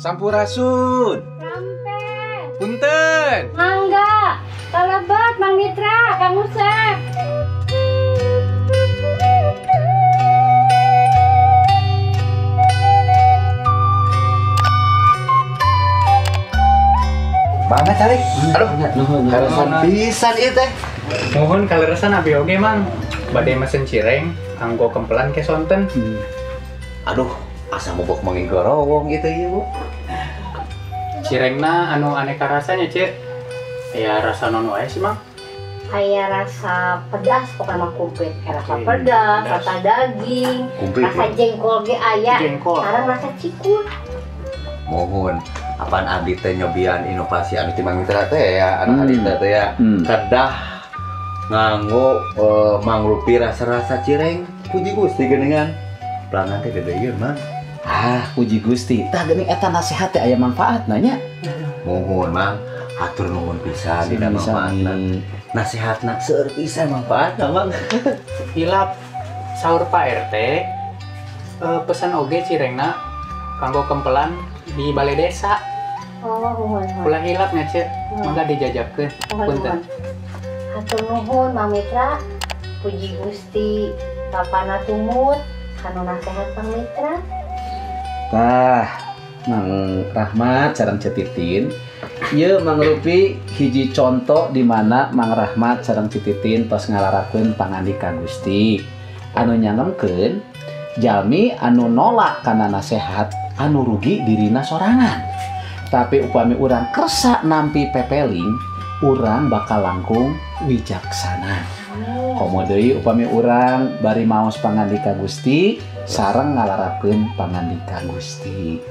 Sampurasun. Sampai. Punten. Mangga. Kalabat Mang Mitra, Kang Usep. Banget cari. Aduh, karasan pisan ieu teh. Mohon kaleresan abi oge mang. Bade mesen cireng, kanggo kempelan ke sonten. Aduh, asa mobok manggigorowong gitu ieu, Bu. Cirengna anu aneka rasanya, Cek. Ya rasa non wae sih, Mang. Kayak rasa pedas pokoknya mah kumplit. Kayak rasa pedas, rasa daging, Kumplit, rasa ya? jengkol ge aya. Jengkol. Sekarang rasa cikur. Mohon apaan abdi teh nyobian inovasi anu ti Mang Mitra teh ya, anak abdi teh ya. Kedah nganggo mangrupi rasa-rasa cireng. Puji Gusti geuningan. Pelanggan teh gede Mang. Ah, puji Gusti. Tah geuning eta nasihat teh aya manfaatna nya. Mohon Mang, hatur nuhun pisan dina manfaatna. Nasihatna seueur pisan manfaatna Mang. Hilap sahur Pak RT. Pesan oge cirengna kanggo kempelan di balai desa. Oh, mohon. Ulah hilapnya, Cek. Mangga dijajakeun. Punten. Hatur nuhun Mang Mitra. Puji Gusti. Papana tumut kanu nasehat Mang Mitra. Tah, Mang Rahmat sareng Cetitin. Ieu mangrupi hiji contoh di mana Mang Rahmat sareng Cetitin tos ngalarakeun pangandika Gusti. Anu nyangemkeun jalmi anu nolak kana nasehat anu rugi dirina sorangan. Tapi upami urang kersa nampi pepeling, urang bakal langkung wijaksana. Komo deui upami urang bari maos pangandika Gusti sareng ngalarakeun pangandika Gusti.